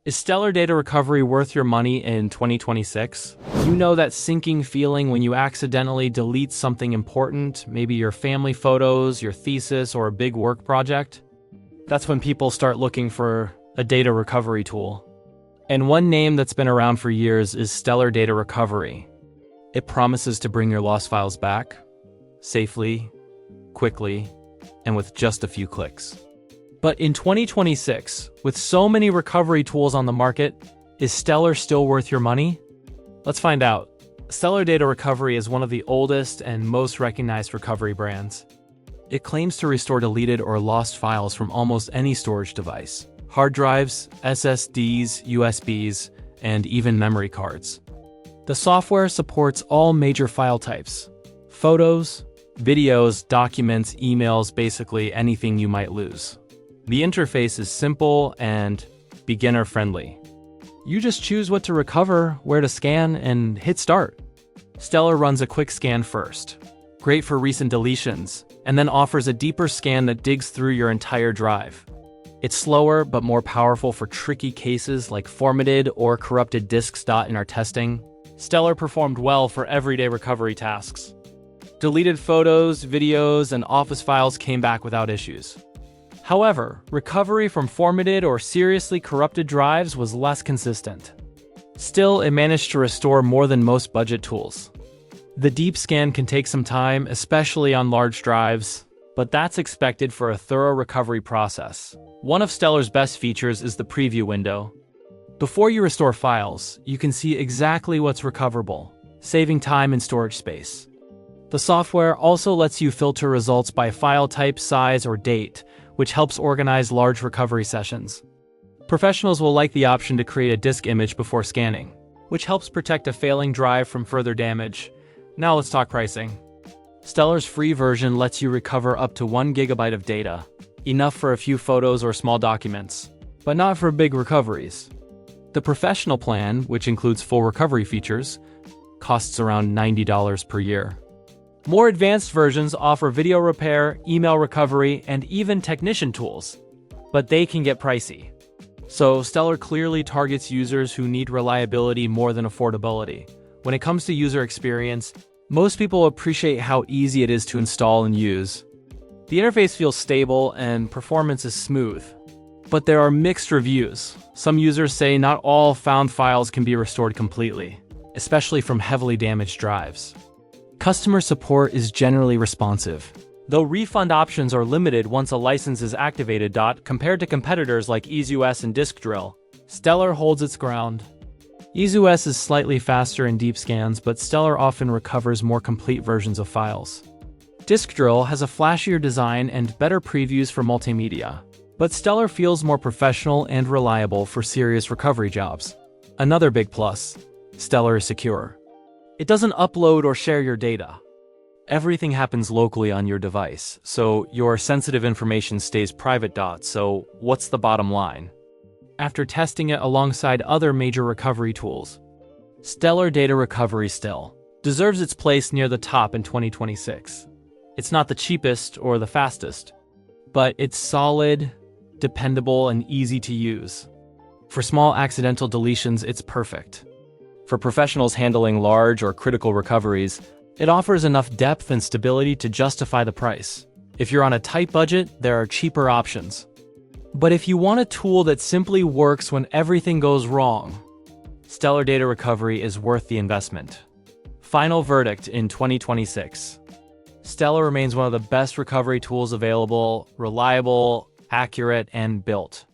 Is stellar data recovery worth your money in 2026? You know that sinking feeling when you accidentally delete something important, maybe your family photos, your thesis, or a big work project? That's when people start looking for a data recovery tool. And one name that's been around for years is Stellar Data Recovery. It promises to bring your lost files back safely, quickly, and with just a few clicks. But in 2026, with so many recovery tools on the market, is Stellar still worth your money? Let's find out. Stellar Data Recovery is one of the oldest and most recognized recovery brands. It claims to restore deleted or lost files from almost any storage device: hard drives, SSDs, USBs, and even memory cards. The software supports all major file types: photos, videos, documents, emails, basically anything you might lose. The interface is simple and beginner-friendly. You just choose what to recover, where to scan, and hit start. Stellar runs a quick scan first, great for recent deletions, and then offers a deeper scan that digs through your entire drive. It's slower but more powerful for tricky cases like formatted or corrupted disks. In our testing, Stellar performed well for everyday recovery tasks. Deleted photos, videos, and office files came back without issues. However, recovery from formatted or seriously corrupted drives was less consistent. Still, it managed to restore more than most budget tools. The deep scan can take some time, especially on large drives, but that's expected for a thorough recovery process. One of Stellar's best features is the preview window. Before you restore files, you can see exactly what's recoverable, saving time and storage space. The software also lets you filter results by file type, size, or date, which helps organize large recovery sessions. Professionals will like the option to create a disk image before scanning, which helps protect a failing drive from further damage. Now let's talk pricing. Stellar's free version lets you recover up to 1 GB of data, enough for a few photos or small documents, but not for big recoveries. The professional plan, which includes full recovery features, costs around $90 per year. More advanced versions offer video repair, email recovery, and even technician tools, but they can get pricey. So Stellar clearly targets users who need reliability more than affordability. When it comes to user experience, most people appreciate how easy it is to install and use. The interface feels stable and performance is smooth. But there are mixed reviews. Some users say not all found files can be restored completely, especially from heavily damaged drives. Customer support is generally responsive, though refund options are limited once a license is activated. Compared to competitors like EaseUS and DiskDrill, Stellar holds its ground. EaseUS is slightly faster in deep scans, but Stellar often recovers more complete versions of files. DiskDrill has a flashier design and better previews for multimedia, but Stellar feels more professional and reliable for serious recovery jobs. Another big plus: Stellar is secure. It doesn't upload or share your data. Everything happens locally on your device, so your sensitive information stays private. So what's the bottom line? After testing it alongside other major recovery tools, Stellar Data Recovery still deserves its place near the top in 2026. It's not the cheapest or the fastest, but it's solid, dependable, and easy to use. For small accidental deletions, it's perfect. For professionals handling large or critical recoveries, it offers enough depth and stability to justify the price. If you're on a tight budget, there are cheaper options. But if you want a tool that simply works when everything goes wrong, Stellar Data Recovery is worth the investment. Final verdict in 2026. Stellar remains one of the best recovery tools available: reliable, accurate, and built